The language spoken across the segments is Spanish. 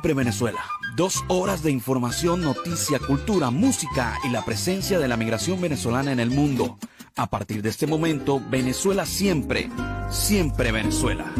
Siempre Venezuela. 2 horas de información, noticia, cultura, música y la presencia de la migración venezolana en el mundo. A partir de este momento, Venezuela siempre, siempre Venezuela.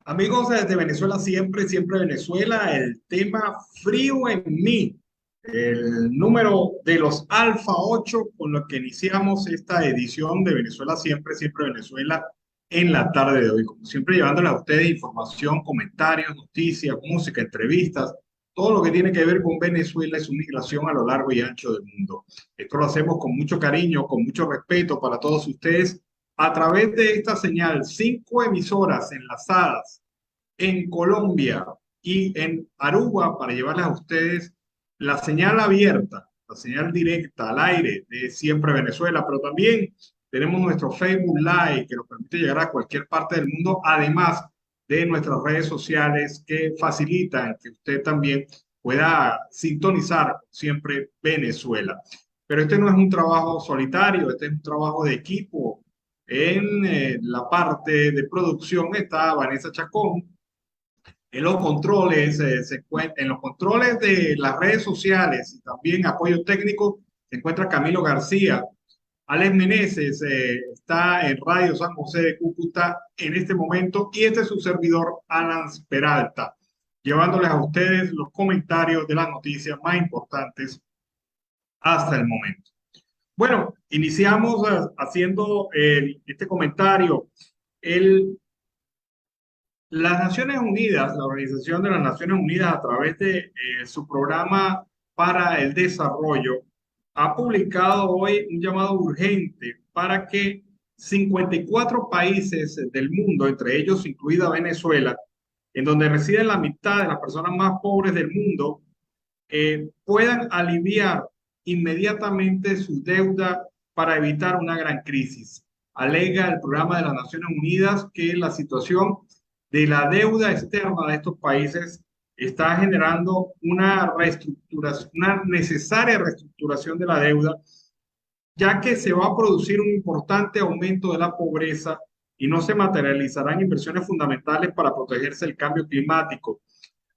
Amigos desde Venezuela siempre, siempre Venezuela, el tema frío en mí, el número de los Alfa 8 con lo que iniciamos esta edición de Venezuela siempre, siempre Venezuela en la tarde de hoy. Como siempre llevándoles a ustedes información, comentarios, noticias, música, entrevistas, todo lo que tiene que ver con Venezuela y su migración a lo largo y ancho del mundo. Esto lo hacemos con mucho cariño, con mucho respeto para todos ustedes a través de esta señal, 5 emisoras enlazadas en Colombia y en Aruba para llevarles a ustedes la señal abierta, la señal directa al aire de Siempre Venezuela, pero también tenemos nuestro Facebook Live que nos permite llegar a cualquier parte del mundo, además de nuestras redes sociales que facilitan que usted también pueda sintonizar Siempre Venezuela. Pero este no es un trabajo solitario, este es un trabajo de equipo. En la parte de producción está Vanessa Chacón. En los controles, en los controles de las redes sociales y también apoyo técnico se encuentra Camilo García. Alex Meneses está en Radio San José de Cúcuta en este momento y este es su servidor Alan Peralta, llevándoles a ustedes los comentarios de las noticias más importantes hasta el momento. Bueno, iniciamos haciendo este comentario. Las Naciones Unidas, la Organización de las Naciones Unidas, a través de su programa para el desarrollo, ha publicado hoy un llamado urgente para que 54 países del mundo, entre ellos incluida Venezuela, en donde residen la mitad de las personas más pobres del mundo, puedan aliviar inmediatamente su deuda para evitar una gran crisis. Alega el programa de las Naciones Unidas que la situación de la deuda externa de estos países está generando una reestructuración, una necesaria reestructuración de la deuda, ya que se va a producir un importante aumento de la pobreza y no se materializarán inversiones fundamentales para protegerse del cambio climático.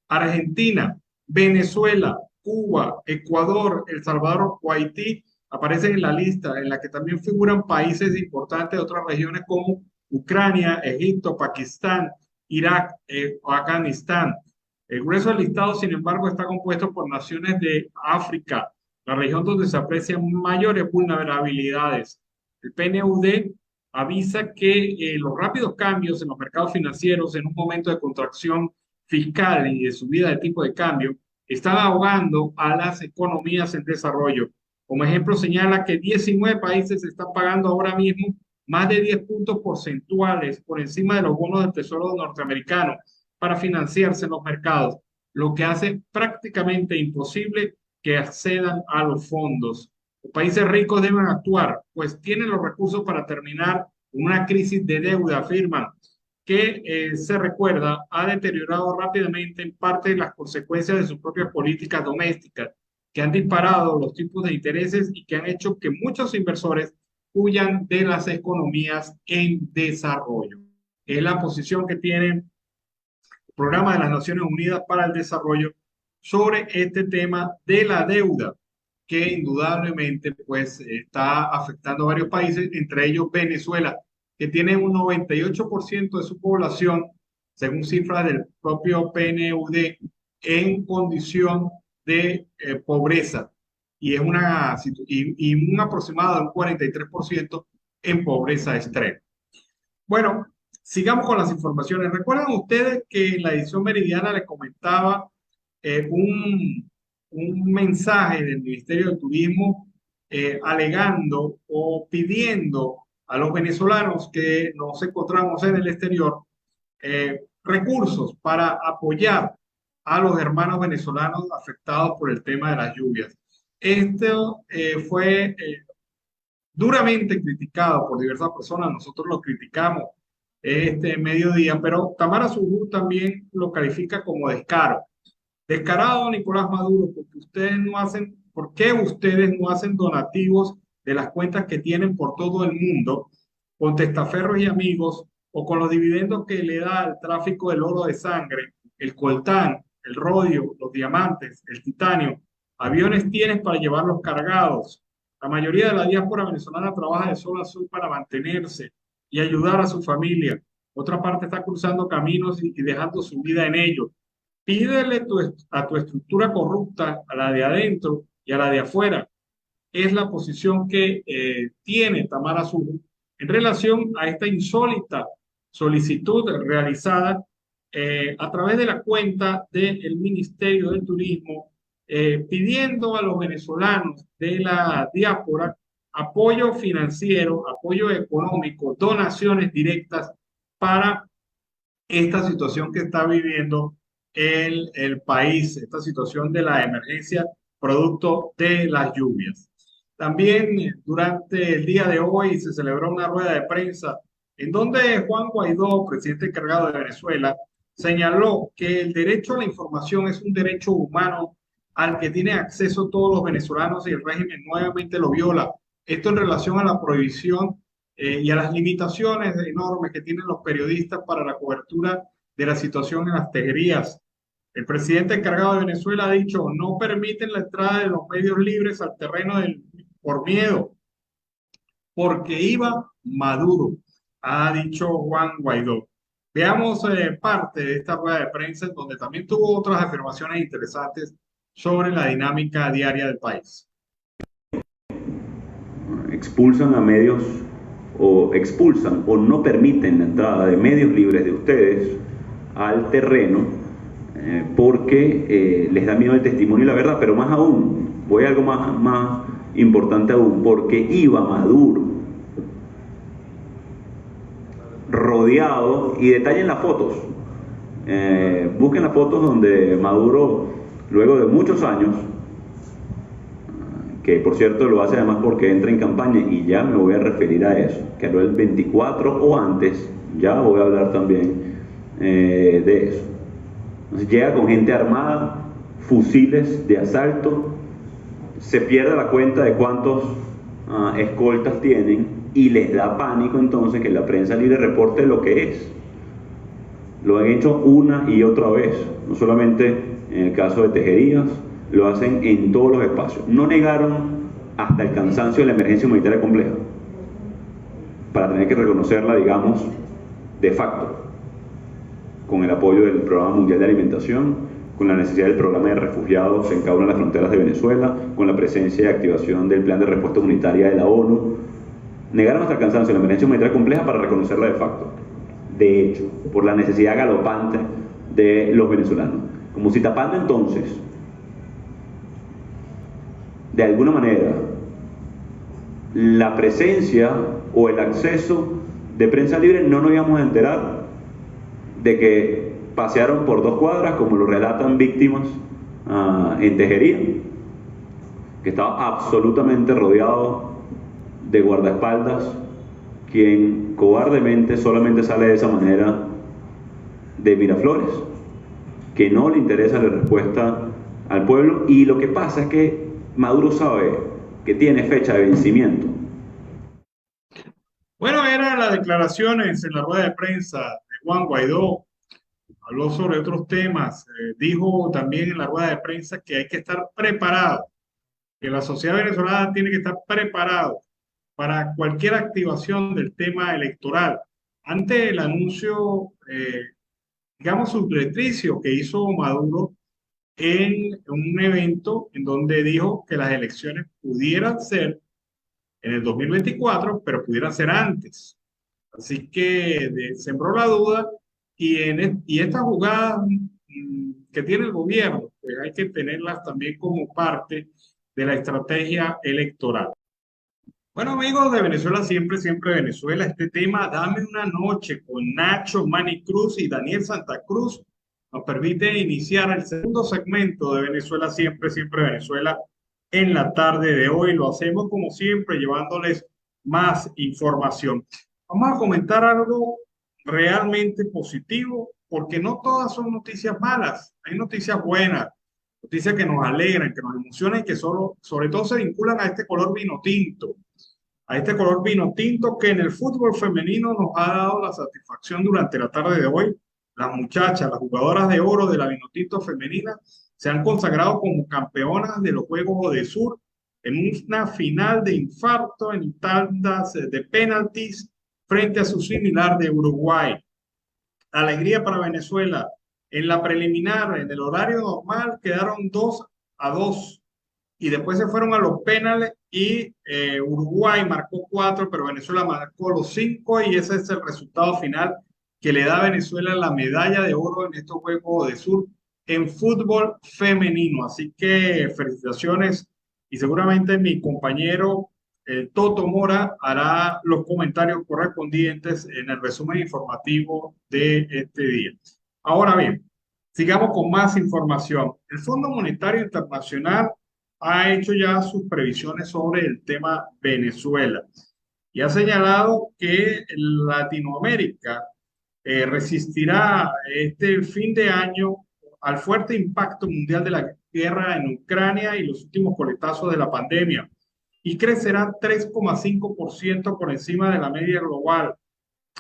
Argentina, Venezuela, Cuba, Ecuador, El Salvador o Haití aparecen en la lista en la que también figuran países importantes de otras regiones como Ucrania, Egipto, Pakistán, Irak o Afganistán. El grueso del listado, sin embargo, está compuesto por naciones de África, la región donde se aprecian mayores vulnerabilidades. El PNUD avisa que los rápidos cambios en los mercados financieros en un momento de contracción fiscal y de subida de tipo de cambio están ahogando a las economías en desarrollo. Como ejemplo, señala que 19 países están pagando ahora mismo más de 10 puntos porcentuales por encima de los bonos del Tesoro norteamericano para financiarse en los mercados, lo que hace prácticamente imposible que accedan a los fondos. Los países ricos deben actuar, pues tienen los recursos para terminar una crisis de deuda, afirman, que se recuerda ha deteriorado rápidamente en parte las consecuencias de sus propias políticas domésticas, que han disparado los tipos de intereses y que han hecho que muchos inversores huyan de las economías en desarrollo. Es la posición que tiene el Programa de las Naciones Unidas para el Desarrollo sobre este tema de la deuda, que indudablemente pues está afectando a varios países, entre ellos Venezuela, que tiene un 98% de su población, según cifras del propio PNUD, en condición de pobreza y es un aproximado de un 43% en pobreza extrema. Bueno, sigamos con las informaciones. ¿Recuerdan ustedes que en la edición meridiana les comentaba un mensaje del Ministerio de Turismo alegando o pidiendo a los venezolanos que nos encontramos en el exterior recursos para apoyar a los hermanos venezolanos afectados por el tema de las lluvias? Esto fue duramente criticado por diversas personas. Nosotros lo criticamos este mediodía, pero Tamara Sujú también lo califica como descaro. Descarado, Nicolás Maduro, porque ¿por qué ustedes no hacen donativos de las cuentas que tienen por todo el mundo con testaferros y amigos o con los dividendos que le da el tráfico del oro de sangre el coltán, el rodio, los diamantes, el titanio. Aviones tienes para llevarlos cargados. La mayoría de la diáspora venezolana trabaja de sol a sol para mantenerse y ayudar a su familia. Otra parte está cruzando caminos y dejando su vida en ellos. Pídele a tu estructura corrupta, a la de adentro y a la de afuera. Es la posición que tiene Tamara Sujo en relación a esta insólita solicitud realizada a través de la cuenta del Ministerio de Turismo, pidiendo a los venezolanos de la diáspora apoyo financiero, apoyo económico, donaciones directas para esta situación que está viviendo el país, esta situación de la emergencia producto de las lluvias. También durante el día de hoy se celebró una rueda de prensa en donde Juan Guaidó, presidente encargado de Venezuela, señaló que el derecho a la información es un derecho humano al que tienen acceso todos los venezolanos y el régimen nuevamente lo viola. Esto en relación a la prohibición y a las limitaciones enormes que tienen los periodistas para la cobertura de la situación en las tejerías. El presidente encargado de Venezuela ha dicho, no permiten la entrada de los medios libres al terreno por miedo, porque iba Maduro, ha dicho Juan Guaidó. Veamos parte de esta rueda de prensa, donde también tuvo otras afirmaciones interesantes sobre la dinámica diaria del país. Expulsan a medios o expulsan o no permiten la entrada de medios libres de ustedes al terreno porque les da miedo el testimonio y la verdad, pero más aún, voy a algo más importante aún, porque iba Maduro rodeado, y detallen las fotos, busquen las fotos donde Maduro, luego de muchos años, que por cierto lo hace además porque entra en campaña, y ya me voy a referir a eso, que habló el 24 o antes, ya voy a hablar también de eso. Entonces llega con gente armada, fusiles de asalto, se pierde la cuenta de cuántos escoltas tienen, y les da pánico entonces que la prensa libre reporte lo que es. Lo han hecho una y otra vez, no solamente en el caso de Tejerías, lo hacen en todos los espacios. No negaron hasta el cansancio de la emergencia humanitaria compleja, para tener que reconocerla, digamos, de facto, con el apoyo del Programa Mundial de Alimentación, con la necesidad del programa de refugiados en cada una de las fronteras de Venezuela, con la presencia y activación del Plan de Respuesta Humanitaria de la ONU. Negaron hasta el cansancio la emergencia humanitaria compleja para reconocerla de facto. De hecho, por la necesidad galopante de los venezolanos. Como si tapando entonces, de alguna manera, la presencia o el acceso de prensa libre, no nos íbamos a enterar de que pasearon por 2 cuadras, como lo relatan víctimas en Tejería, que estaba absolutamente rodeado de guardaespaldas, quien cobardemente solamente sale de esa manera de Miraflores, que no le interesa la respuesta al pueblo. Y lo que pasa es que Maduro sabe que tiene fecha de vencimiento. Bueno, eran las declaraciones en la rueda de prensa de Juan Guaidó. Habló sobre otros temas. Dijo también en la rueda de prensa que hay que estar preparado, que la sociedad venezolana tiene que estar preparado para cualquier activación del tema electoral. Ante el anuncio, digamos, subrepticio que hizo Maduro en un evento en donde dijo que las elecciones pudieran ser en el 2024, pero pudieran ser antes. Así que sembró la duda, y estas jugadas que tiene el gobierno, pues hay que tenerlas también como parte de la estrategia electoral. Bueno, amigos de Venezuela Siempre, Siempre Venezuela, este tema, Dame una noche, con Nacho Manny Cruz y Daniel Santa Cruz, nos permite iniciar el segundo segmento de Venezuela Siempre, Siempre Venezuela en la tarde de hoy. Lo hacemos como siempre, llevándoles más información. Vamos a comentar algo realmente positivo, porque no todas son noticias malas, hay noticias buenas, noticias que nos alegran, que nos emocionan y que sobre todo se vinculan a este color vino tinto. A este color vino tinto que en el fútbol femenino nos ha dado la satisfacción durante la tarde de hoy las muchachas, las jugadoras de oro de la Vinotinto femenina, se han consagrado como campeonas de los Juegos Odesur en una final de infarto en tandas de penaltis frente a su similar de Uruguay. Alegría para Venezuela. En la preliminar, en el horario normal, quedaron 2-2 y después se fueron a los penales y Uruguay marcó 4, pero Venezuela marcó los 5 y ese es el resultado final que le da a Venezuela la medalla de oro en estos Juegos Odesur en fútbol femenino. Así que felicitaciones y seguramente mi compañero Toto Mora hará los comentarios correspondientes en el resumen informativo de este día. Ahora bien, sigamos con más información. El Fondo Monetario Internacional ha hecho ya sus previsiones sobre el tema Venezuela y ha señalado que Latinoamérica resistirá este fin de año al fuerte impacto mundial de la guerra en Ucrania y los últimos coletazos de la pandemia y crecerá 3,5% por encima de la media global,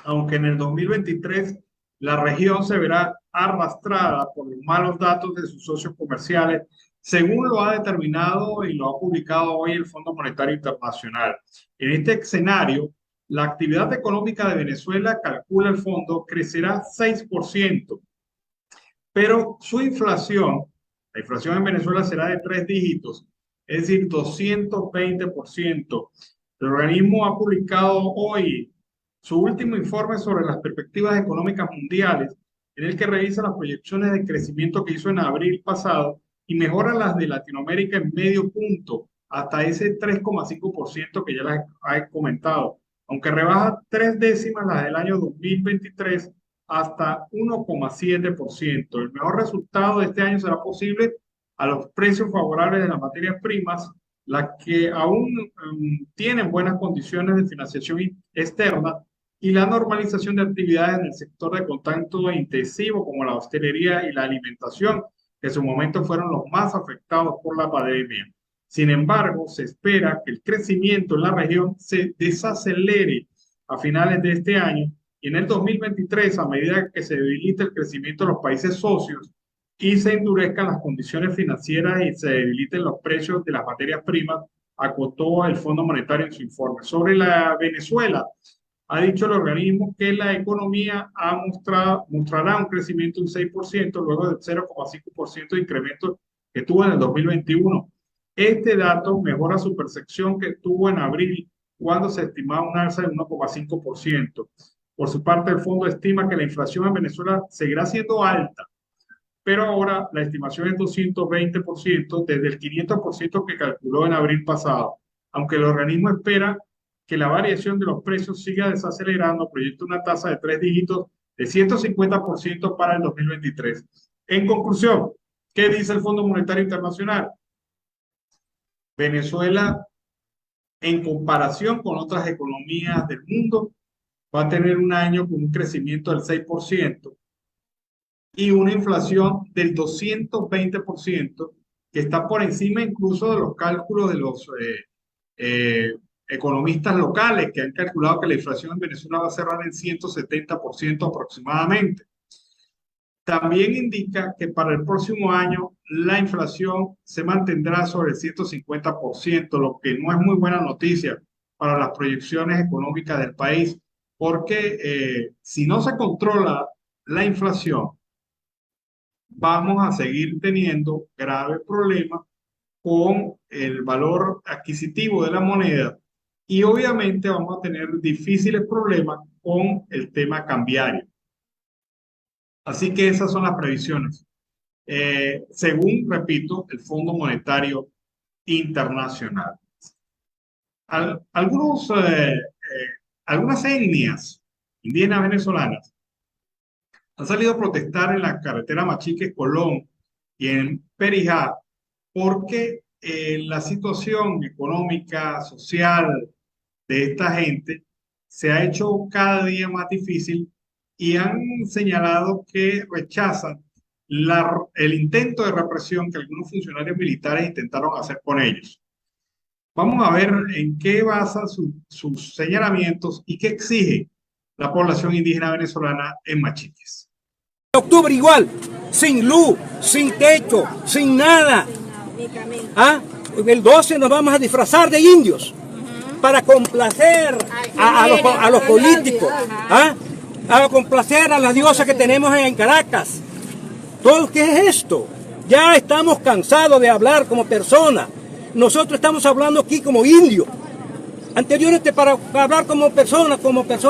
aunque en el 2023 la región se verá arrastrada por los malos datos de sus socios comerciales, según lo ha determinado y lo ha publicado hoy el Fondo Monetario Internacional. En este escenario, la actividad económica de Venezuela, calcula el fondo, crecerá 6%, pero su inflación, la inflación en Venezuela será de 3 dígitos, es decir, 220%. El organismo ha publicado hoy su último informe sobre las perspectivas económicas mundiales, en el que revisa las proyecciones de crecimiento que hizo en abril pasado y mejora las de Latinoamérica en medio punto, hasta ese 3,5% que ya les he comentado, aunque rebaja 3 décimas las del año 2023 hasta 1,7%. El mejor resultado de este año será posible a los precios favorables de las materias primas, las que aún tienen buenas condiciones de financiación externa, y la normalización de actividades en el sector de contacto intensivo como la hostelería y la alimentación, que en su momento fueron los más afectados por la pandemia. Sin embargo, se espera que el crecimiento en la región se desacelere a finales de este año y en el 2023, a medida que se debilite el crecimiento de los países socios y se endurezcan las condiciones financieras y se debiliten los precios de las materias primas, acotó el Fondo Monetario en su informe. Sobre la Venezuela, ha dicho el organismo que la economía mostrará un crecimiento de un 6%, luego del 0,5% de incremento que tuvo en el 2021. Este dato mejora su percepción que tuvo en abril, cuando se estimaba un alza de 1,5%. Por su parte, el fondo estima que la inflación en Venezuela seguirá siendo alta, pero ahora la estimación es 220% desde el 500% que calculó en abril pasado. Aunque el organismo espera que la variación de los precios siga desacelerando, proyecta una tasa de 3 dígitos de 150% para el 2023. En conclusión, ¿qué dice el Fondo Monetario Internacional? Venezuela, en comparación con otras economías del mundo, va a tener un año con un crecimiento del 6% y una inflación del 220%, que está por encima incluso de los cálculos de los economistas locales, que han calculado que la inflación en Venezuela va a cerrar en 170% aproximadamente. También indica que para el próximo año la inflación se mantendrá sobre el 150%, lo que no es muy buena noticia para las proyecciones económicas del país, porque si no se controla la inflación, vamos a seguir teniendo graves problemas con el valor adquisitivo de la moneda y obviamente vamos a tener difíciles problemas con el tema cambiario. Así que esas son las previsiones. Según, repito, el Fondo Monetario Internacional. Algunas etnias indígenas venezolanas han salido a protestar en la carretera Machique-Colón y en Perijá porque la situación económica, social de esta gente se ha hecho cada día más difícil y han señalado que rechazan el intento de represión que algunos funcionarios militares intentaron hacer con ellos. Vamos a ver en qué basan sus señalamientos y qué exige la población indígena venezolana en Machiques. Octubre igual, sin luz, sin techo, sin nada. ¿Ah? El 12 nos vamos a disfrazar de indios para complacer a los políticos, ¿ah? A complacer a las diosas que tenemos en Caracas. ¿Todo qué es esto? Ya estamos cansados de hablar como personas. Nosotros estamos hablando aquí como indios. Anteriormente, para hablar como personas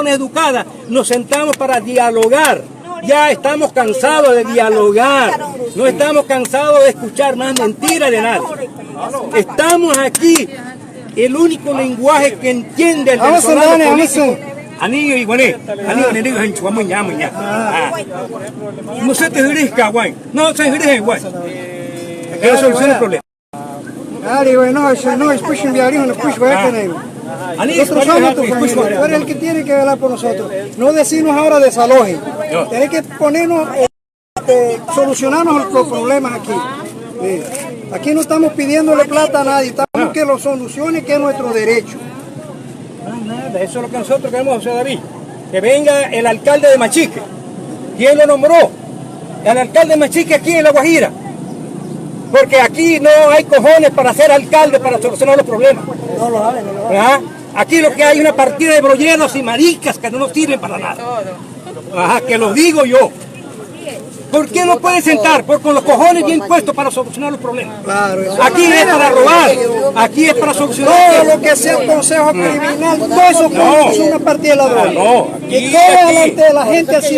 educadas, nos sentamos para dialogar. Ya estamos cansados de dialogar. No estamos cansados de escuchar más mentiras de nadie. Estamos aquí. El único lenguaje que entiende el venezolano político. Anillo y guané. Anillo y anillo en Chuamuña, muña. No se te dirizca, guay. No se dirizca, guay. Eso soluciona el problema. No, escuchen bien, no escuchen bien. Nosotros somos tu familia, tú eres el que tiene que velar por nosotros. No decirnos ahora desalojen. Tienes que ponernos, solucionarnos los problemas aquí. Aquí no estamos pidiéndole plata a nadie, estamos que lo solucione, que es nuestro derecho. Nada, eso es lo que nosotros queremos, José David. Que venga el alcalde de Machique. ¿Quién lo nombró? El alcalde de Machique aquí en La Guajira. Porque aquí no hay cojones para ser alcalde para solucionar los problemas. No lo hay, no lo hay. ¿Ah? Aquí lo que hay es una partida de brolleros y maricas que no nos sirven para nada. Ajá, que lo digo yo. ¿Por qué no puede sentar? Porque con los cojones bien puestos para solucionar los problemas. Claro, aquí es para robar, aquí es para solucionar. Todo lo que sea un consejo criminal, todo eso es una partida de ladrones. Y todo delante de la gente así.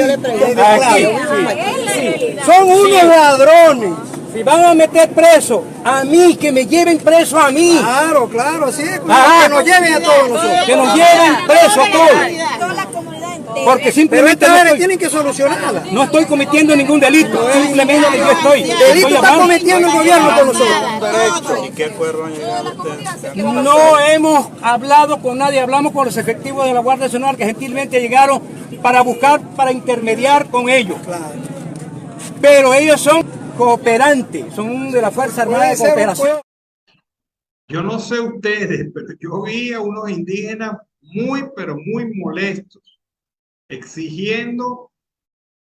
Son unos ladrones. Si van a meter preso a mí, que me lleven preso a mí. Claro, claro, así es. Que nos lleven a todos nosotros. Que nos lleven preso a todos. Porque simplemente tienen que solucionarla. No estoy cometiendo ningún delito, simplemente yo estoy. Delito está cometiendo el gobierno con nosotros. ¿Y qué acuerdo han llegado ustedes? No hemos hablado con nadie, hablamos con los efectivos de la Guardia Nacional que gentilmente llegaron para buscar, para intermediar con ellos. Pero ellos son cooperantes, son de la Fuerza Armada de Cooperación. Yo no sé ustedes, pero yo vi a unos indígenas muy, pero muy molestos, exigiendo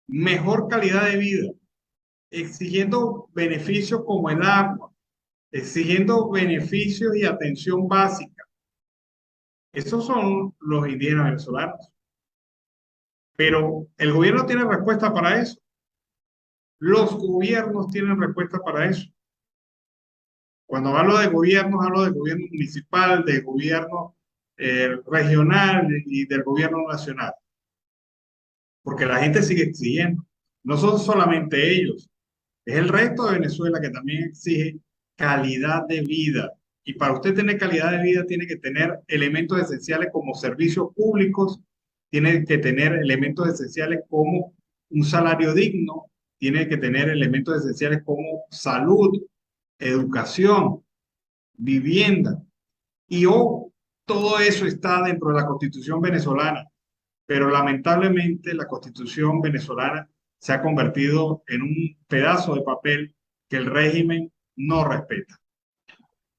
mejor calidad de vida, exigiendo beneficios como el agua, exigiendo beneficios y atención básica. Esos son los indígenas venezolanos. Pero el gobierno tiene respuesta para eso. Los gobiernos tienen respuesta para eso. Cuando hablo de gobierno municipal, de gobierno regional y del gobierno nacional. Porque la gente sigue exigiendo. No son solamente ellos. Es el resto de Venezuela que también exige calidad de vida. Y para usted tener calidad de vida tiene que tener elementos esenciales como servicios públicos, tiene que tener elementos esenciales como un salario digno, tiene que tener elementos esenciales como salud, educación, vivienda. Y todo eso está dentro de la Constitución venezolana. Pero lamentablemente la Constitución venezolana se ha convertido en un pedazo de papel que el régimen no respeta.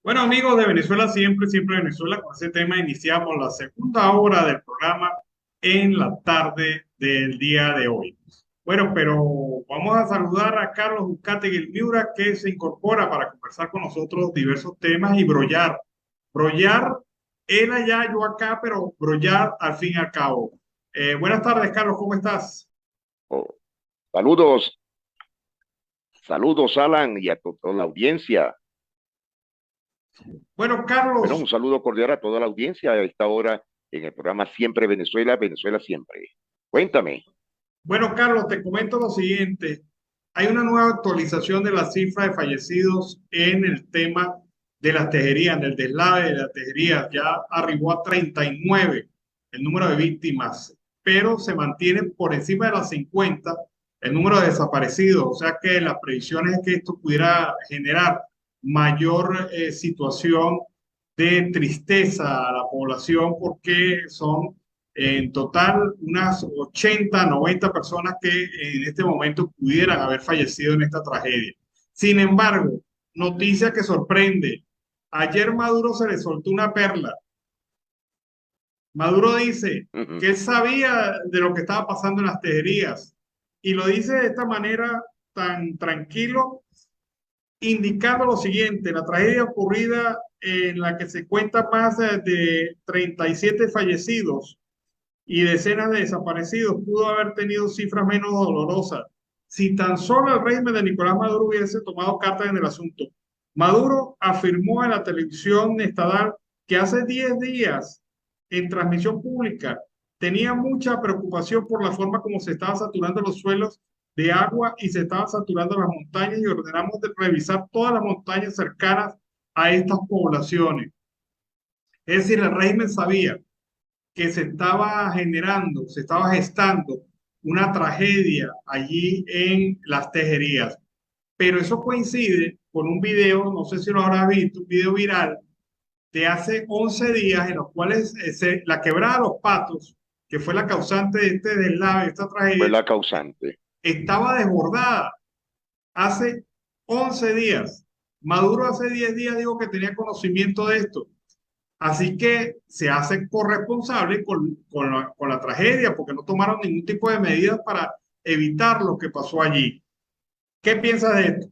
Bueno, amigos de Venezuela Siempre, Siempre Venezuela, con ese tema iniciamos la segunda hora del programa en la tarde del día de hoy. Bueno, pero vamos a saludar a Carlos Uzcategui Miura, que se incorpora para conversar con nosotros diversos temas y brollar. Brollar, él allá, yo acá, pero brollar al fin y al cabo. Buenas tardes, Carlos, ¿cómo estás? Oh, saludos, Alan, y a toda la audiencia. Bueno, Carlos. Bueno, un saludo cordial a toda la audiencia a esta hora en el programa Siempre Venezuela, Venezuela Siempre. Cuéntame. Bueno, Carlos, te comento lo siguiente. Hay una nueva actualización de la cifra de fallecidos en el tema de las tejerías, del deslave de las tejerías. Ya arribó a 39 el número de víctimas, pero se mantiene por encima de las 50 el número de desaparecidos. O sea que las previsiones es que esto pudiera generar mayor situación de tristeza a la población, porque son en total unas 80, 90 personas que en este momento pudieran haber fallecido en esta tragedia. Sin embargo, noticia que sorprende. Ayer Maduro se le soltó una perla. Maduro dice que él sabía de lo que estaba pasando en las tejerías, y lo dice de esta manera tan tranquilo, indicando lo siguiente: la tragedia ocurrida en la que se cuentan más de 37 fallecidos y decenas de desaparecidos pudo haber tenido cifras menos dolorosas si tan solo el régimen de Nicolás Maduro hubiese tomado cartas en el asunto. Maduro afirmó en la televisión estatal que hace 10 días, en transmisión pública, tenía mucha preocupación por la forma como se estaban saturando los suelos de agua y se estaban saturando las montañas, y ordenamos de revisar todas las montañas cercanas a estas poblaciones. Es decir, el régimen sabía que se estaba generando, se estaba gestando una tragedia allí en las tejerías. Pero eso coincide con un video, no sé si lo habrás visto, un video viral de hace 11 días en los cuales la quebrada de los Patos, que fue la causante de este deslave, esta tragedia, Fue la causante. estaba desbordada hace 11 días. Maduro hace 10 días dijo que tenía conocimiento de esto. Así que se hace corresponsable con la tragedia, porque no tomaron ningún tipo de medidas para evitar lo que pasó allí. ¿Qué piensas de esto?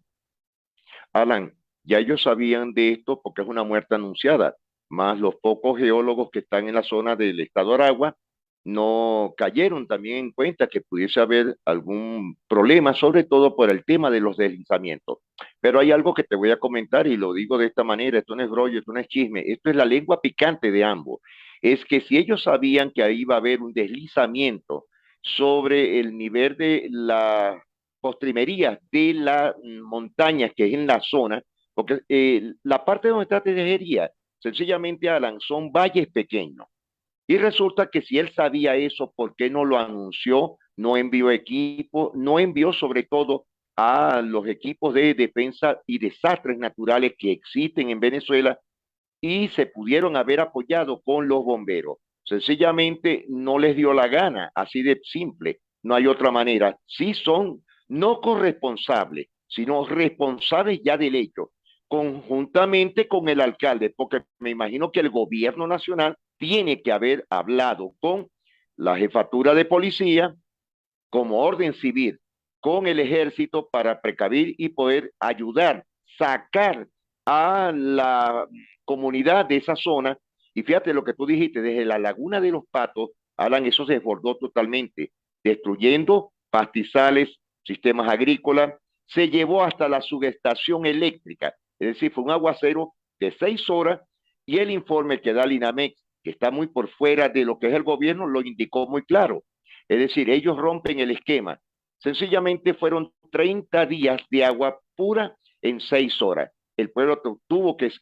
Alan, ya ellos sabían de esto porque es una muerte anunciada, más los pocos geólogos que están en la zona del estado Aragua no cayeron también en cuenta que pudiese haber algún problema, sobre todo por el tema de los deslizamientos. Pero hay algo que te voy a comentar y lo digo de esta manera: esto no es brollo, esto no es chisme, esto es la lengua picante de ambos. Es que si ellos sabían que ahí iba a haber un deslizamiento sobre el nivel de la postrimería de las montañas que es en la zona, porque la parte donde está Tejería, sencillamente, Alan, son valles pequeños. Y resulta que si él sabía eso, ¿por qué no lo anunció? No envió equipo, no envió sobre todo a los equipos de defensa y desastres naturales que existen en Venezuela y se pudieron haber apoyado con los bomberos. Sencillamente no les dio la gana, así de simple. No hay otra manera. Sí son no corresponsables, sino responsables ya del hecho, conjuntamente con el alcalde, porque me imagino que el gobierno nacional tiene que haber hablado con la jefatura de policía como orden civil, con el ejército para precavir y poder ayudar, sacar a la comunidad de esa zona. Y fíjate lo que tú dijiste, desde la Laguna de los Patos, Alan, eso se desbordó totalmente, destruyendo pastizales, sistemas agrícolas, se llevó hasta la subestación eléctrica, es decir, fue un aguacero de 6 horas, y el informe que da el INAMEX, que está muy por fuera de lo que es el gobierno, lo indicó muy claro. Es decir, ellos rompen el esquema. Sencillamente fueron 30 días de agua pura en 6 horas. El pueblo tuvo que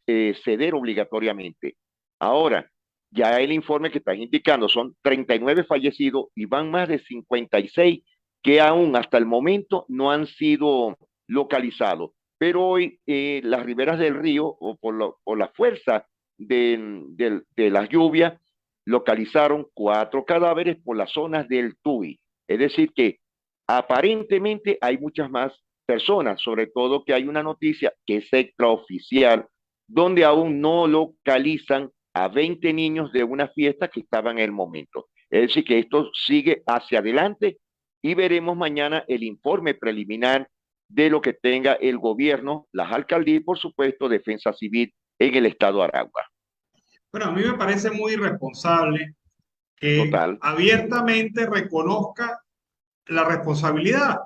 ceder obligatoriamente. Ahora, ya el informe que estás indicando son 39 fallecidos y van más de 56 que aún hasta el momento no han sido localizados. Pero hoy las riberas del río, o por la fuerza de las lluvias, localizaron 4 cadáveres por las zonas del Tuy. Es decir, que aparentemente hay muchas más personas, sobre todo que hay una noticia que es extraoficial, donde aún no localizan a 20 niños de una fiesta que estaban en el momento. Es decir, que esto sigue hacia adelante y veremos mañana el informe preliminar de lo que tenga el gobierno, las alcaldías y, por supuesto, Defensa Civil en el estado de Aragua. Bueno, a mí me parece muy irresponsable que Total. abiertamente reconozca la responsabilidad.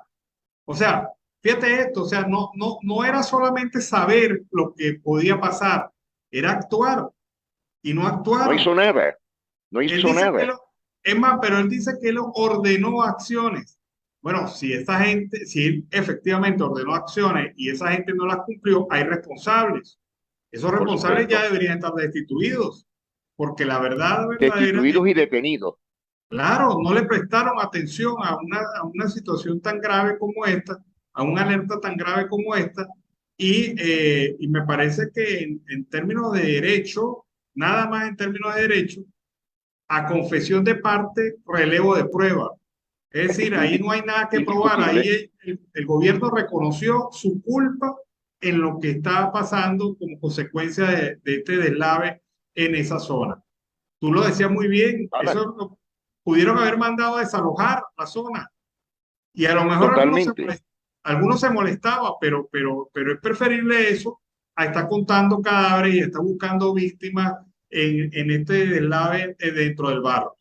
O sea, fíjate esto, o sea, no era solamente saber lo que podía pasar, era actuar, y no actuar. No hizo nada, no hizo nada. Es más, pero él dice que él ordenó acciones. Bueno, si esta gente, si él efectivamente ordenó acciones y esa gente no las cumplió, hay responsables. Esos responsables ya deberían estar destituidos, porque la verdad verdadera, destituidos y detenidos. Claro, no le prestaron atención a una situación tan grave como esta, a una alerta tan grave como esta, y me parece que en términos de derecho, nada más en términos de derecho, a confesión de parte, relevo de prueba. Es decir, ahí no hay nada que probar, ahí el gobierno reconoció su culpa en lo que estaba pasando como consecuencia de este deslave en esa zona. Tú lo decías muy bien, eso pudieron haber mandado a desalojar la zona, Y a lo mejor Totalmente. algunos se molestaban, pero es preferible eso a estar contando cadáveres y estar buscando víctimas en este deslave dentro del barro.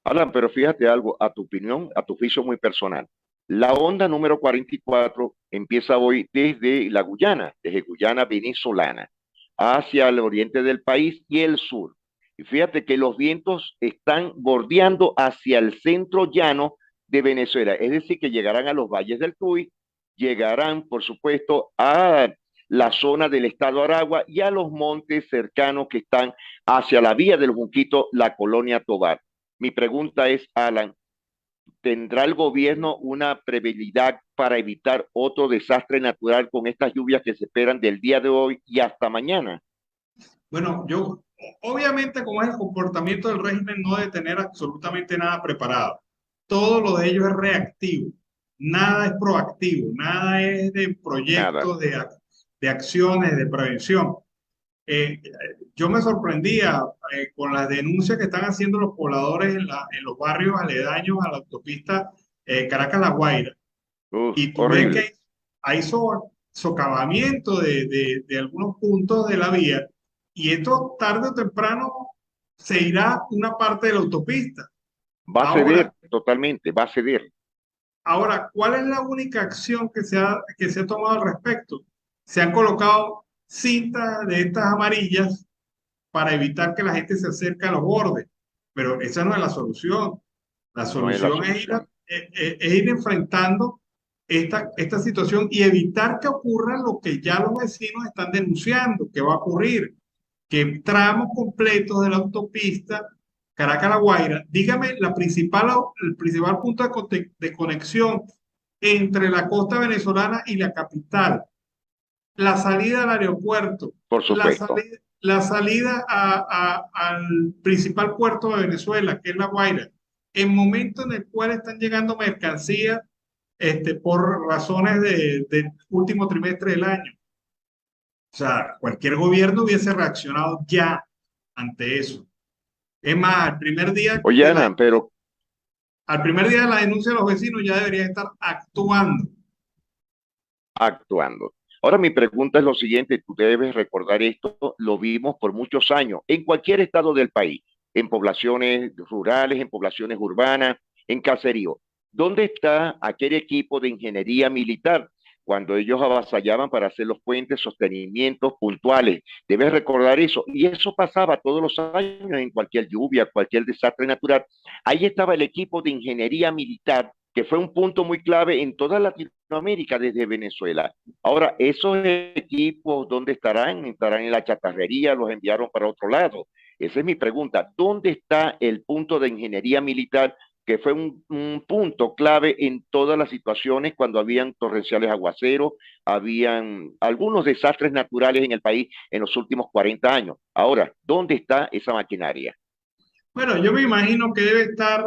Alan, pero fíjate algo, a tu opinión, a tu juicio muy personal. La onda número 44 empieza hoy desde la Guyana, desde Guyana venezolana, hacia el oriente del país y el sur. Y fíjate que los vientos están bordeando hacia el centro llano de Venezuela, es decir, que llegarán a los valles del Tuy, llegarán, por supuesto, a la zona del estado Aragua y a los montes cercanos que están hacia la vía del Junquito, la colonia Tovar. Mi pregunta es, Alan, ¿tendrá el gobierno una previsibilidad para evitar otro desastre natural con estas lluvias que se esperan del día de hoy y hasta mañana? Bueno, obviamente como es el comportamiento del régimen, no debe tener absolutamente nada preparado. Todo lo de ellos es reactivo, nada es proactivo, nada es de Nada. proyectos, de acciones, de prevención. Eh, yo me sorprendía con las denuncias que están haciendo los pobladores en los barrios aledaños a la autopista Caracas-La Guaira. Uf, Y tú ves horrible. que hay socavamiento de algunos puntos de la vía y esto tarde o temprano se irá una parte de la autopista. Va a ceder, Ahora, totalmente, va a ceder. ¿cuál es la única acción que se ha tomado al respecto? Se han colocado cintas de estas amarillas para evitar que la gente se acerque a los bordes, pero esa no es la solución. La No es la solución solución. es ir enfrentando esta situación y evitar que ocurra lo que ya los vecinos están denunciando, que va a ocurrir, que tramos completos de la autopista Caracas-La Guaira, dígame el principal punto de conexión entre la costa venezolana y la capital, la salida al aeropuerto, Por supuesto. la salida al principal puerto de Venezuela, que es La Guaira, en momentos en el cual están llegando mercancías por razones del último trimestre del año. O sea, cualquier gobierno hubiese reaccionado ya ante eso. Es más, Oye, Ana, pero al primer día de la denuncia de los vecinos ya deberían estar actuando. actuando. Ahora mi pregunta es lo siguiente, tú debes recordar esto, lo vimos por muchos años, en cualquier estado del país, en poblaciones rurales, en poblaciones urbanas, en caserío. ¿Dónde está aquel equipo de ingeniería militar cuando ellos avasallaban para hacer los puentes, sostenimientos puntuales? Debes recordar eso. Y eso pasaba todos los años en cualquier lluvia, cualquier desastre natural. Ahí estaba el equipo de ingeniería militar que fue un punto muy clave en toda Latinoamérica desde Venezuela. Ahora, esos equipos, ¿dónde estarán? ¿Estarán en la chatarrería? ¿Los enviaron para otro lado? Esa es mi pregunta. ¿Dónde está el punto de ingeniería militar que fue un punto clave en todas las situaciones cuando habían torrenciales aguaceros, habían algunos desastres naturales en el país en los últimos 40 años? Ahora, ¿dónde está esa maquinaria? Bueno, yo me imagino que debe estar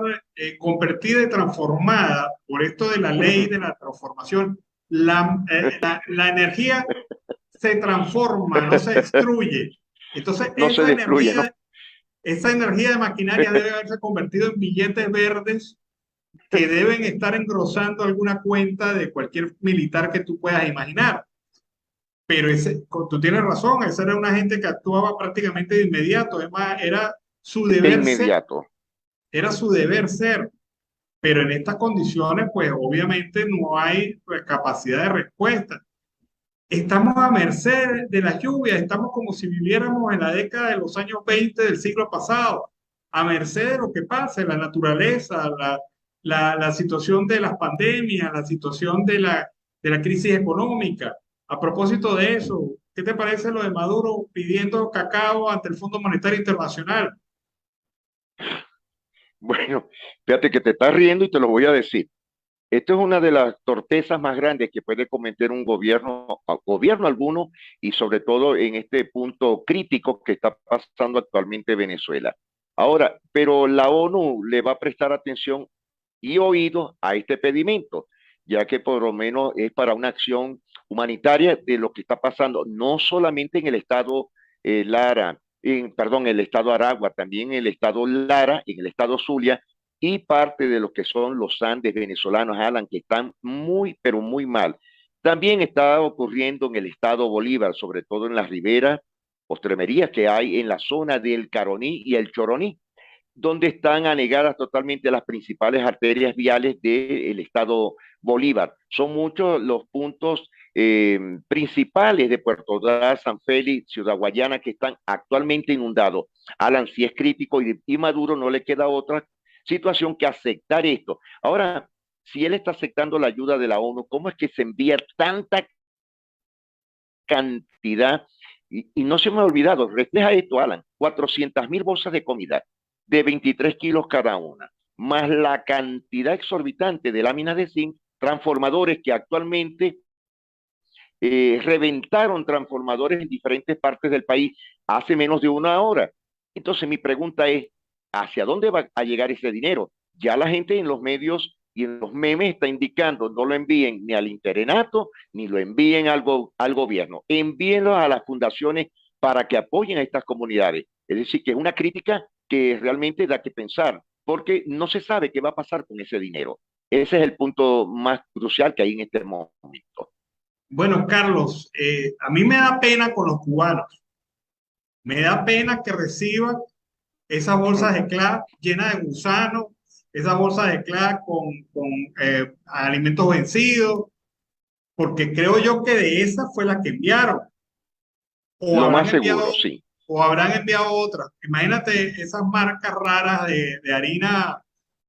convertida y transformada por esto de la ley de la transformación. La energía se transforma, no se destruye. Entonces, No se destruye, ¿no? esa energía de maquinaria debe haberse convertido en billetes verdes que deben estar engrosando alguna cuenta de cualquier militar que tú puedas imaginar. Pero tú tienes razón, esa era una gente que actuaba prácticamente de inmediato. Además, su De deber ser, inmediato. era su deber ser. Pero en estas condiciones, pues obviamente no hay capacidad de respuesta. Estamos a merced de las lluvias, estamos como si viviéramos en la década de los años 20 del siglo pasado, a merced de lo que pase, la naturaleza, la situación de las pandemias, la situación de la crisis económica. A propósito de eso, ¿qué te parece lo de Maduro pidiendo cacao ante el Fondo Monetario Internacional? Bueno, fíjate que te estás riendo y te lo voy a decir. Esto es una de las torpezas más grandes que puede cometer un gobierno, gobierno alguno, y sobre todo en este punto crítico que está pasando actualmente Venezuela. Ahora, pero la ONU le va a prestar atención y oído a este pedimento, ya que por lo menos es para una acción humanitaria de lo que está pasando, no solamente en el estado Lara, perdón, el estado Aragua, también en el estado Lara, en el estado Zulia, y parte de lo que son los Andes venezolanos, Alan, que están muy, pero muy mal. También está ocurriendo en el estado Bolívar, sobre todo en las riberas postremerías que hay en la zona del Caroní y el Choroní, donde están anegadas totalmente las principales arterias viales del estado Bolívar. Son muchos los puntos principales de Puerto Ordaz, San Félix, Ciudad Guayana, que están actualmente inundados. Alan, si es crítico y Maduro no le queda otra situación que aceptar esto. Ahora, si él está aceptando la ayuda de la ONU, ¿cómo es que se envía tanta cantidad? Y no se me ha olvidado, refleja esto, Alan, 400.000 bolsas de comida de 23 kilos cada una, más la cantidad exorbitante de láminas de zinc, transformadores que actualmente reventaron transformadores en diferentes partes del país hace menos de una hora. Entonces mi pregunta es, ¿hacia dónde va a llegar ese dinero? Ya la gente en los medios y en los memes está indicando, no lo envíen ni al Interenato, ni lo envíen al gobierno, envíenlo a las fundaciones para que apoyen a estas comunidades. Es decir, que es una crítica que realmente da que pensar, porque no se sabe qué va a pasar con ese dinero. Ese es el punto más crucial que hay en este momento. Bueno, Carlos, a mí me da pena con los cubanos. Me da pena que reciban esas bolsas de CLA llenas de gusanos, esas bolsas de CLA con alimentos vencidos, porque creo yo que de esas fue la que enviaron. Lo más seguro, sí. O habrán enviado otras. Imagínate esas marcas raras de harina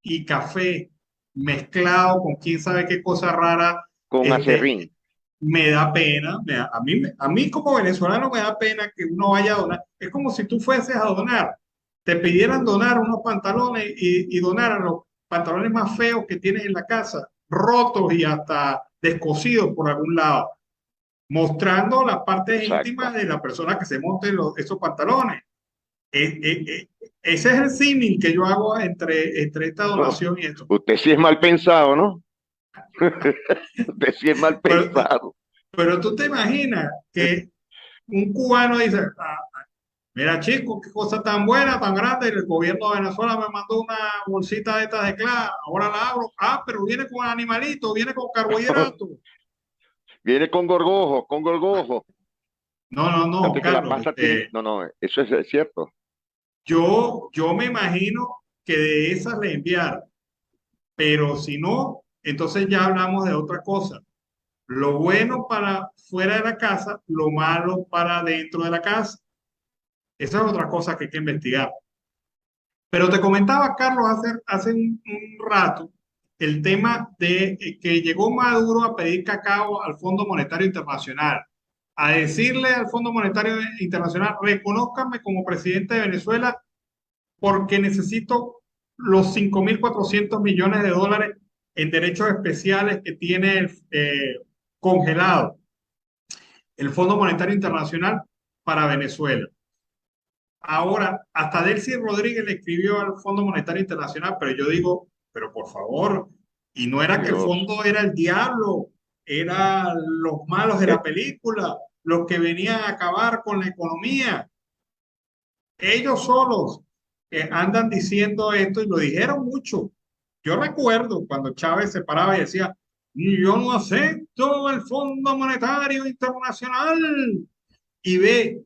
y café mezclado con quién sabe qué cosa rara. Con acerrín. Me da pena, a mí como venezolano me da pena que uno vaya a donar. Es como si tú fueses a donar, te pidieran donar unos pantalones y donaran los pantalones más feos que tienes en la casa, rotos y hasta descosidos por algún lado, mostrando las partes íntimas de la persona que se monte esos pantalones. Ese es el símil que yo hago entre esta donación y esto. Usted sí es mal pensado, ¿no? Usted sí es mal pensado. Pero tú te imaginas que un cubano dice, mira chico, qué cosa tan buena, tan grande, el gobierno de Venezuela me mandó una bolsita de estas de CLA, ahora la abro, pero viene con animalito, viene con carbohidratos. Viene con gorgojo, con gorgojo. No, Carlos, no, eso es cierto. Yo me imagino que de esas le enviaron, pero si no, entonces ya hablamos de otra cosa. Lo bueno para fuera de la casa, lo malo para dentro de la casa. Esa es otra cosa que hay que investigar. Pero te comentaba, Carlos, hace un rato, el tema de que llegó Maduro a pedir cacao al Fondo Monetario Internacional, a decirle al Fondo Monetario Internacional, reconózcanme como presidente de Venezuela porque necesito los 5.400 millones de dólares en derechos especiales que tiene congelado el Fondo Monetario Internacional para Venezuela. Ahora, hasta Delcy Rodríguez le escribió al Fondo Monetario Internacional, pero yo digo, pero por favor, y no era que el fondo era el diablo, eran los malos de la película, los que venían a acabar con la economía. Ellos solos andan diciendo esto y lo dijeron mucho. Yo recuerdo cuando Chávez se paraba y decía, yo no acepto el Fondo Monetario Internacional. Y ve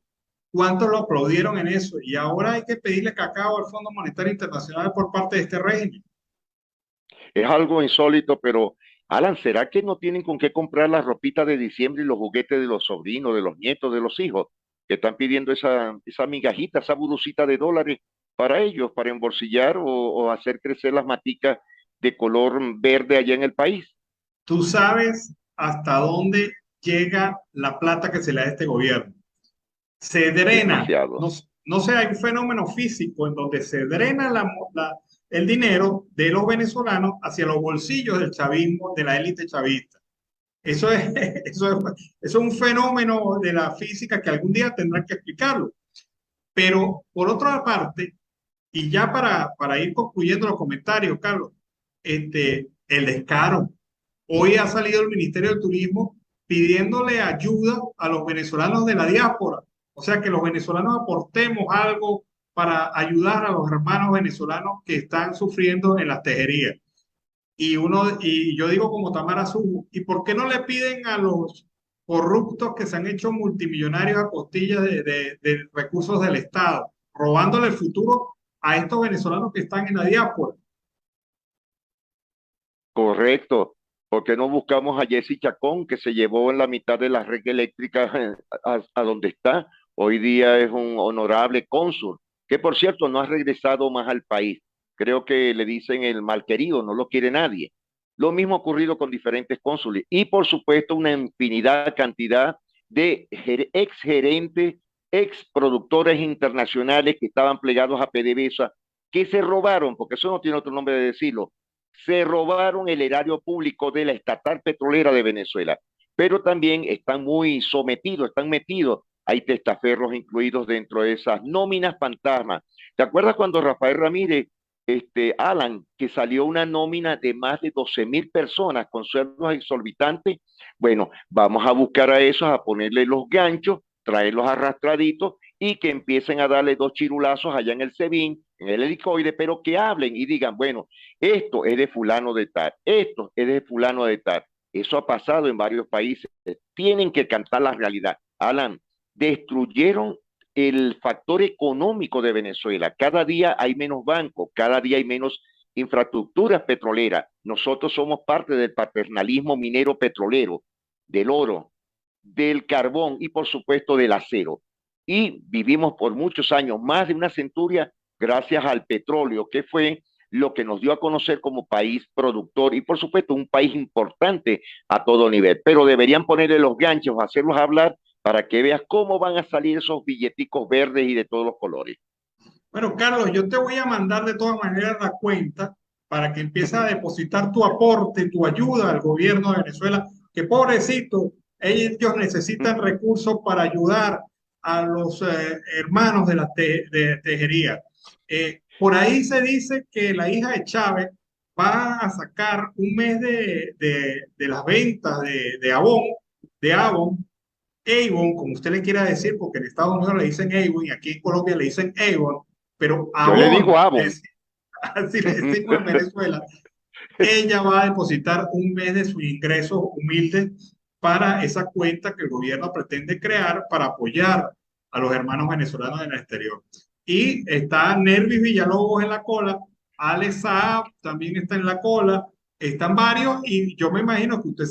cuántos lo aplaudieron en eso. Y ahora hay que pedirle cacao al Fondo Monetario Internacional por parte de este régimen. Es algo insólito, pero Alan, ¿será que no tienen con qué comprar la ropita de diciembre y los juguetes de los sobrinos, de los nietos, de los hijos, que están pidiendo esa migajita, esa burucita de dólares para ellos, para embolsillar o hacer crecer las maticas de color verde allá en el país? Tú sabes hasta dónde llega la plata que se le da a este gobierno. Se drena. No sé, hay un fenómeno físico en donde se drena el dinero de los venezolanos hacia los bolsillos del chavismo, de la élite chavista. Eso es un fenómeno de la física que algún día tendrán que explicarlo. Pero por otra parte, y ya para ir concluyendo los comentarios, Carlos, el descaro. Hoy ha salido el Ministerio de Turismo pidiéndole ayuda a los venezolanos de la diáspora. O sea, que los venezolanos aportemos algo para ayudar a los hermanos venezolanos que están sufriendo en las tejerías. Y yo digo como Tamara Sumo, ¿y por qué no le piden a los corruptos que se han hecho multimillonarios a costillas de recursos del Estado, robándole el futuro a estos venezolanos que están en la diáspora? Correcto. ¿Por qué no buscamos a Jesse Chacón, que se llevó en la mitad de la red eléctrica a donde está? Hoy día es un honorable cónsul, que por cierto no ha regresado más al país. Creo que le dicen el malquerido, no lo quiere nadie. Lo mismo ha ocurrido con diferentes cónsules. Y por supuesto una infinidad, cantidad de ex gerentes, ex productores internacionales que estaban plegados a PDVSA, que se robaron, porque eso no tiene otro nombre de decirlo, se robaron el erario público de la estatal petrolera de Venezuela, pero también están muy sometidos, están metidos, hay testaferros incluidos dentro de esas nóminas fantasmas. ¿Te acuerdas cuando Rafael Ramírez, Alan, que salió una nómina de más de 12.000 personas con sueldos exorbitantes? Bueno, vamos a buscar a esos, a ponerle los ganchos, traerlos arrastraditos y que empiecen a darle 2 chirulazos allá en el SEBIN, en el helicoide, pero que hablen y digan, bueno, esto es de fulano de tal, esto es de fulano de tal. Eso ha pasado en varios países. Tienen que cantar la realidad. Alan, destruyeron el factor económico de Venezuela. Cada día hay menos bancos, cada día hay menos infraestructuras petroleras. Nosotros somos parte del paternalismo minero petrolero, del oro, del carbón y por supuesto del acero. Y vivimos por muchos años, más de una centuria, gracias al petróleo, que fue lo que nos dio a conocer como país productor y por supuesto un país importante a todo nivel. Pero deberían ponerle los ganchos, hacerlos hablar para que veas cómo van a salir esos billeticos verdes y de todos los colores. Bueno, Carlos, yo te voy a mandar de todas maneras la cuenta para que empieces a depositar tu aporte, tu ayuda al gobierno de Venezuela, que pobrecito, ellos necesitan recursos para ayudar a los hermanos de la tejería. Por ahí se dice que la hija de Chávez va a sacar un mes de las ventas de Avon, como usted le quiera decir, porque en Estados Unidos le dicen Avon y aquí en Colombia le dicen Avon, pero Avon, yo le digo Avon. Así le decimos en Venezuela. Ella va a depositar un mes de sus ingresos humildes para esa cuenta que el gobierno pretende crear para apoyar a los hermanos venezolanos en el exterior. Y está Nervis Villalobos en la cola, Alex Saab también está en la cola, están varios y yo me imagino que usted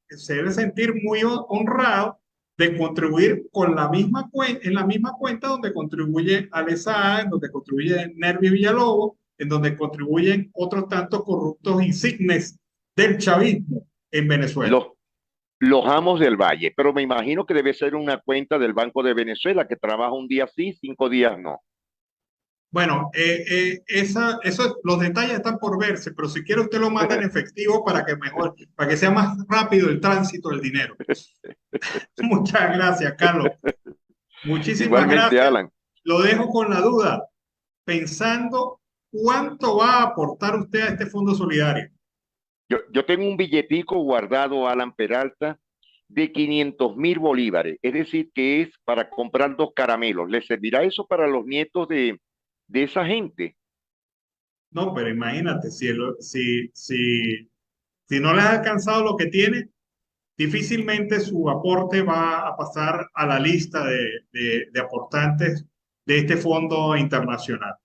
se debe sentir muy honrado de contribuir con la misma en la misma cuenta donde contribuye Alex Saab, en donde contribuye Nervis Villalobos, en donde contribuyen otros tantos corruptos insignes del chavismo en Venezuela. Los amos del Valle, pero me imagino que debe ser una cuenta del Banco de Venezuela que trabaja un día sí, 5 días no. Bueno, los detalles están por verse, pero si quiere usted lo manda en efectivo para que sea más rápido el tránsito del dinero. Muchas gracias, Carlos. Muchísimas Igualmente, gracias. Alan. Lo dejo con la duda, pensando cuánto va a aportar usted a este fondo solidario. Yo tengo un billetico guardado, Alan Peralta, de 500.000 bolívares, es decir, que es para comprar 2 caramelos. ¿Le servirá eso para los nietos de esa gente? No, pero imagínate, si no les ha alcanzado lo que tiene, difícilmente su aporte va a pasar a la lista de aportantes de este fondo internacional.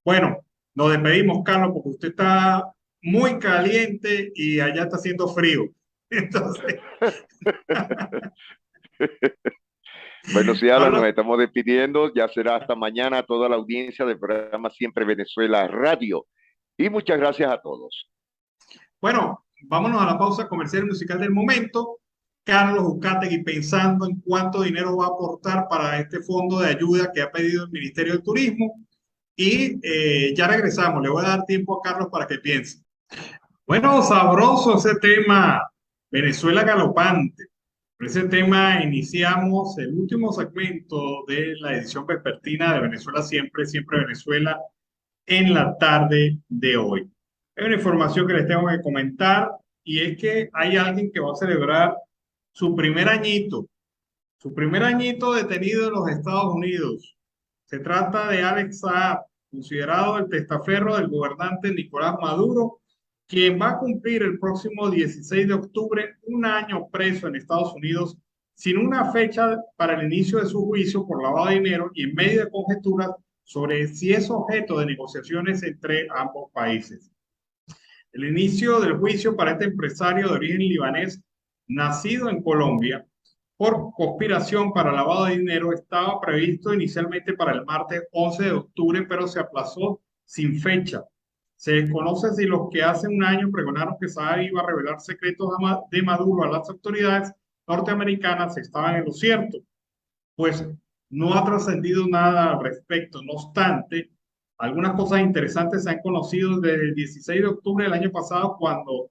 Bueno, nos despedimos, Carlos, porque usted está muy caliente y allá está haciendo frío. Entonces... Bueno, sí, Alan, nos estamos despidiendo. Ya será hasta mañana a toda la audiencia del programa Siempre Venezuela Radio. Y muchas gracias a todos. Bueno, vámonos a la pausa comercial y musical del momento. Carlos Uzcategui pensando en cuánto dinero va a aportar para este fondo de ayuda que ha pedido el Ministerio de Turismo. Y ya regresamos. Le voy a dar tiempo a Carlos para que piense. Bueno, sabroso ese tema, Venezuela galopante. Con ese tema iniciamos el último segmento de la edición vespertina de Venezuela Siempre, Siempre Venezuela, en la tarde de hoy. Hay una información que les tengo que comentar y es que hay alguien que va a celebrar su primer añito detenido en los Estados Unidos. Se trata de Alex Saab, considerado el testaferro del gobernante Nicolás Maduro, quien va a cumplir el próximo 16 de octubre un año preso en Estados Unidos sin una fecha para el inicio de su juicio por lavado de dinero y en medio de conjeturas sobre si es objeto de negociaciones entre ambos países. El inicio del juicio para este empresario de origen libanés, nacido en Colombia, por conspiración para lavado de dinero, estaba previsto inicialmente para el martes 11 de octubre, pero se aplazó sin fecha. Se desconoce si los que hace un año pregonaron que Saab iba a revelar secretos de Maduro a las autoridades norteamericanas estaban en lo cierto, pues no ha trascendido nada al respecto. No obstante, algunas cosas interesantes se han conocido desde el 16 de octubre del año pasado, cuando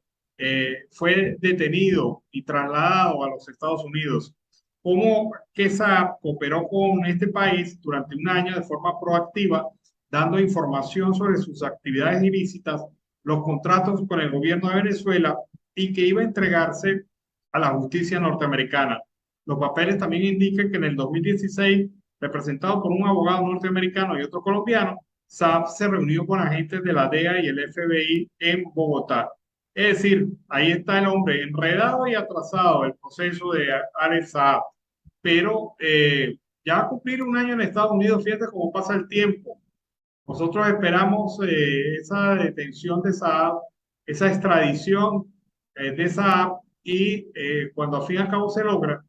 fue detenido y trasladado a los Estados Unidos. Cómo que Saab cooperó con este país durante un año de forma proactiva, dando información sobre sus actividades ilícitas, los contratos con el gobierno de Venezuela y que iba a entregarse a la justicia norteamericana. Los papeles también indican que en el 2016, representado por un abogado norteamericano y otro colombiano, Saab se reunió con agentes de la DEA y el FBI en Bogotá. Es decir, ahí está el hombre enredado y atrasado el proceso de Alex Saab. Pero ya va a cumplir un año en Estados Unidos. Fíjate cómo pasa el tiempo. Nosotros esperamos esa detención de Saab, esa extradición de Saab, y cuando al fin y al cabo se logra,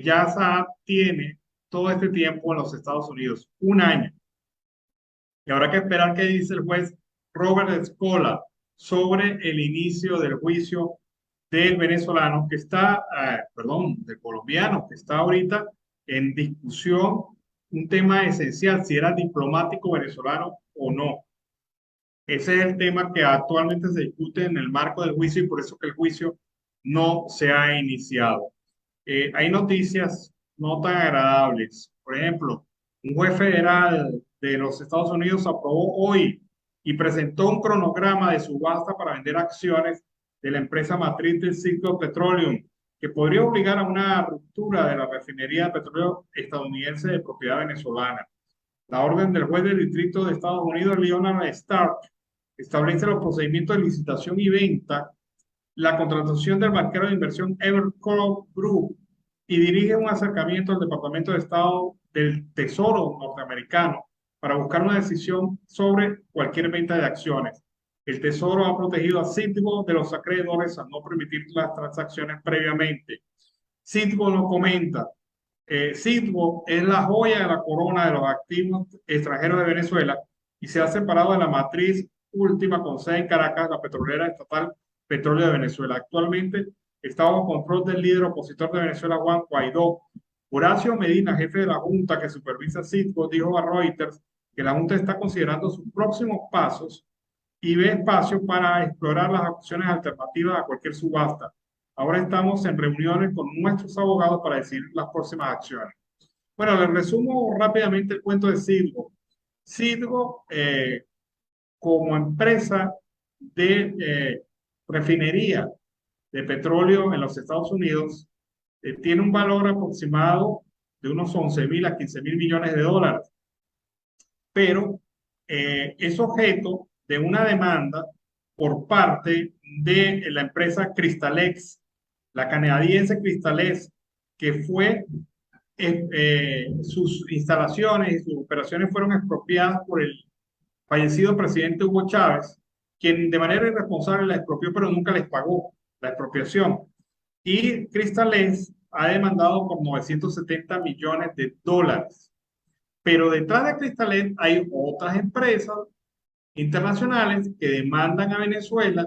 ya Saab tiene todo este tiempo en los Estados Unidos, un año. Y habrá que esperar qué dice el juez Robert Scola sobre el inicio del juicio del venezolano que está, del colombiano, que está ahorita en discusión, un tema esencial, si era diplomático venezolano o no. Ese es el tema que actualmente se discute en el marco del juicio y por eso que el juicio no se ha iniciado. Hay noticias no tan agradables. Por ejemplo, un juez federal de los Estados Unidos aprobó hoy y presentó un cronograma de subasta para vender acciones de la empresa matriz del Citgo Petroleum, que podría obligar a una ruptura de la refinería de petróleo estadounidense de propiedad venezolana. La orden del juez del Distrito de Estados Unidos, Leonard Stark, establece los procedimientos de licitación y venta, la contratación del banquero de inversión Evercore Group y dirige un acercamiento al Departamento de Estado del Tesoro norteamericano para buscar una decisión sobre cualquier venta de acciones. El Tesoro ha protegido a Citgo de los acreedores al no permitir las transacciones previamente. Citgo lo comenta. Citgo es la joya de la corona de los activos extranjeros de Venezuela y se ha separado de la matriz última con sede en Caracas, la petrolera estatal Petróleo de Venezuela. Actualmente está bajo control del líder opositor de Venezuela, Juan Guaidó. Horacio Medina, jefe de la Junta que supervisa Citgo, dijo a Reuters que la Junta está considerando sus próximos pasos y ve espacio para explorar las opciones alternativas a cualquier subasta. Ahora estamos en reuniones con nuestros abogados para decidir las próximas acciones. Bueno, les resumo rápidamente el cuento de Citgo. Citgo, como empresa de refinería de petróleo en los Estados Unidos, tiene un valor aproximado de unos 11.000 a 15.000 millones de dólares. Pero es objeto de una demanda por parte de la empresa Cristalex, la canadiense Cristalex, que fue sus instalaciones y sus operaciones fueron expropiadas por el fallecido presidente Hugo Chávez, quien de manera irresponsable la expropió, pero nunca les pagó la expropiación. Y Cristalex ha demandado por 970 millones de dólares. Pero detrás de Cristalex hay otras empresas internacionales que demandan a Venezuela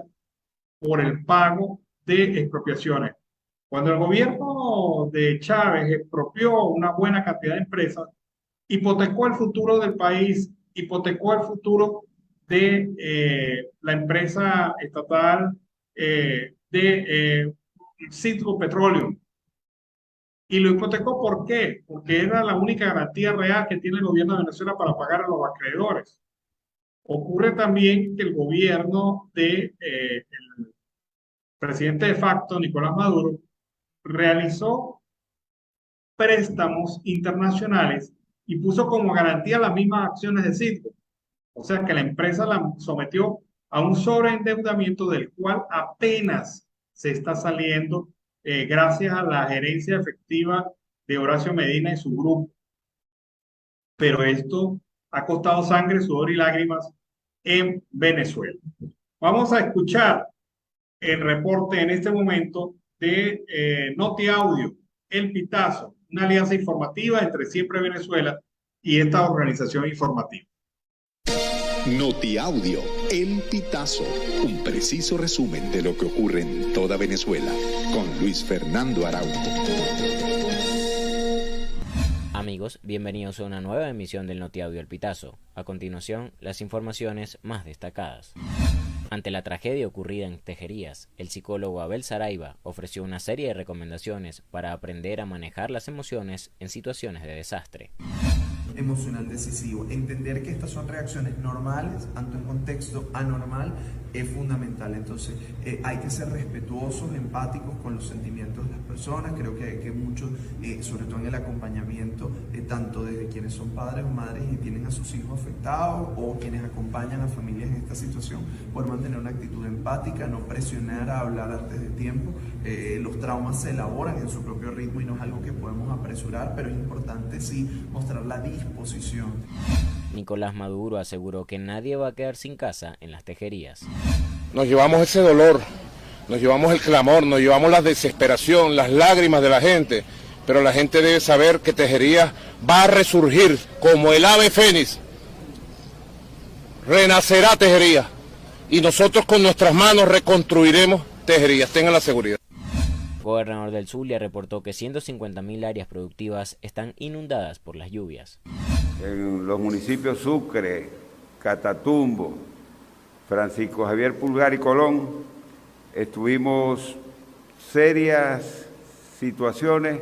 por el pago de expropiaciones. Cuando el gobierno de Chávez expropió una buena cantidad de empresas, hipotecó el futuro del país, hipotecó el futuro de la empresa estatal de Citgo Petroleum. Y lo hipotecó, ¿por qué? Porque era la única garantía real que tiene el gobierno de Venezuela para pagar a los acreedores. Ocurre también que el gobierno de el presidente de facto, Nicolás Maduro, realizó préstamos internacionales y puso como garantía las mismas acciones de Citgo. O sea que la empresa la sometió a un sobreendeudamiento del cual apenas se está saliendo gracias a la gerencia efectiva de Horacio Medina y su grupo. Pero esto ha costado sangre, sudor y lágrimas en Venezuela. Vamos a escuchar el reporte en este momento de Noti Audio, El Pitazo, una alianza informativa entre Siempre Venezuela y esta organización informativa. Noti Audio, El Pitazo, un preciso resumen de lo que ocurre en toda Venezuela, con Luis Fernando Araújo. Amigos, bienvenidos a una nueva emisión del Noti Audio El Pitazo. A continuación, las informaciones más destacadas. Ante la tragedia ocurrida en Tejerías, el psicólogo Abel Saraiva ofreció una serie de recomendaciones para aprender a manejar las emociones en situaciones de desastre. Emocional decisivo. Entender que estas son reacciones normales ante un contexto anormal es fundamental. Entonces hay que ser respetuosos, empáticos con los sentimientos de las personas. Creo que mucho, sobre todo en el acompañamiento, tanto desde quienes son padres o madres y tienen a sus hijos afectados o quienes acompañan a familias en esta situación, por mantener una actitud empática, no presionar a hablar antes de tiempo. Los traumas se elaboran en su propio ritmo y no es algo que podemos apresurar, pero es importante sí mostrar la disposición. Nicolás Maduro aseguró que nadie va a quedar sin casa en las Tejerías. Nos llevamos ese dolor, nos llevamos el clamor, nos llevamos la desesperación, las lágrimas de la gente, pero la gente debe saber que Tejerías va a resurgir como el ave fénix. Renacerá Tejerías y nosotros con nuestras manos reconstruiremos Tejerías, tengan la seguridad. El gobernador del Zulia reportó que 150.000 áreas productivas están inundadas por las lluvias. En los municipios Sucre, Catatumbo, Francisco Javier Pulgar y Colón, estuvimos serias situaciones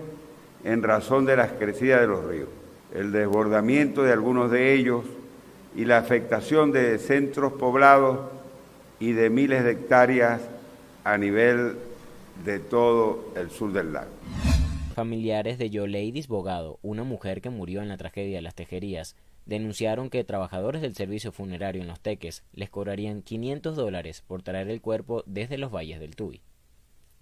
en razón de las crecidas de los ríos, el desbordamiento de algunos de ellos y la afectación de centros poblados y de miles de hectáreas a nivel de todo el sur del lago. Familiares de Yoleidis Bogado, una mujer que murió en la tragedia de las Tejerías, denunciaron que trabajadores del servicio funerario en Los Teques les cobrarían $500 por traer el cuerpo desde los valles del Tuy.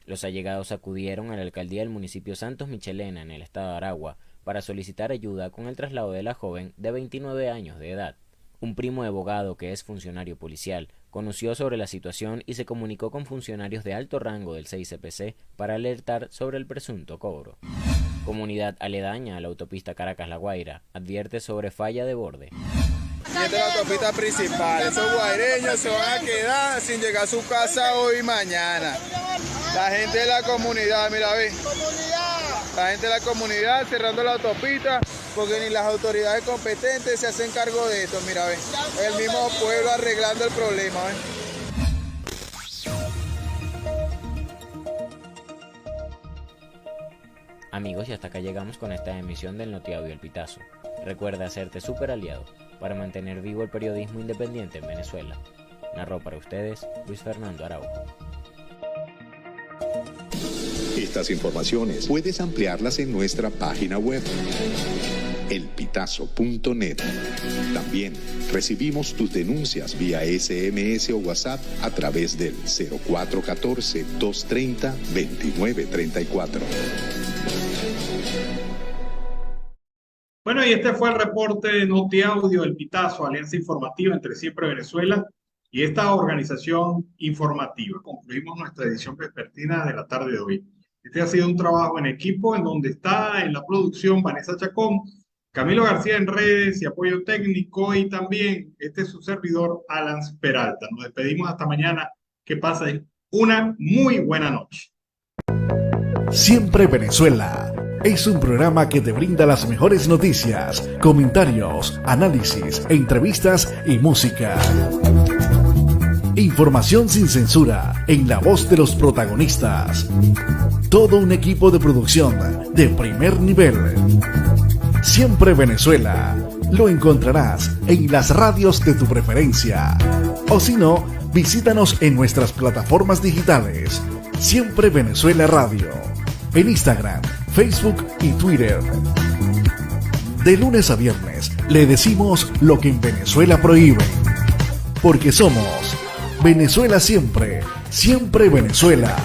Los allegados acudieron a la alcaldía del municipio Santos Michelena en el estado de Aragua para solicitar ayuda con el traslado de la joven de 29 años de edad. Un primo de Bogado, que es funcionario policial, conoció sobre la situación y se comunicó con funcionarios de alto rango del CICPC para alertar sobre el presunto cobro. Comunidad aledaña a la autopista Caracas-La Guaira advierte sobre falla de borde. Esta es la autopista principal, esos guaireños se van a quedar sin llegar a su casa hoy y mañana. La gente de la comunidad, mira, ve. La gente de la comunidad cerrando la autopista porque ni las autoridades competentes se hacen cargo de esto, mira, ve. El mismo pueblo arreglando el problema, ve. Amigos, y hasta acá llegamos con esta emisión del Noti Audio El Pitazo. Recuerda hacerte súper aliado para mantener vivo el periodismo independiente en Venezuela. Narró para ustedes Luis Fernando Araújo. Estas informaciones puedes ampliarlas en nuestra página web, elpitazo.net. También recibimos tus denuncias vía SMS o WhatsApp a través del 0414-230-2934. Bueno, y este fue el reporte de Noti Audio, El Pitazo, alianza informativa entre Siempre Venezuela y esta organización informativa. Concluimos nuestra edición vespertina de la tarde de hoy. Este ha sido un trabajo en equipo en donde está en la producción Vanessa Chacón, Camilo García en redes y apoyo técnico, y también este es su servidor Alan Peralta. Nos despedimos hasta mañana. Que pasen una muy buena noche. Siempre Venezuela es un programa que te brinda las mejores noticias, comentarios, análisis, entrevistas y música. Información sin censura en la voz de los protagonistas. Todo un equipo de producción de primer nivel. Siempre Venezuela. Lo encontrarás en las radios de tu preferencia. O si no, visítanos en nuestras plataformas digitales. Siempre Venezuela Radio. En Instagram, Facebook y Twitter. De lunes a viernes le decimos lo que en Venezuela prohíben. Porque somos Venezuela siempre, siempre Venezuela.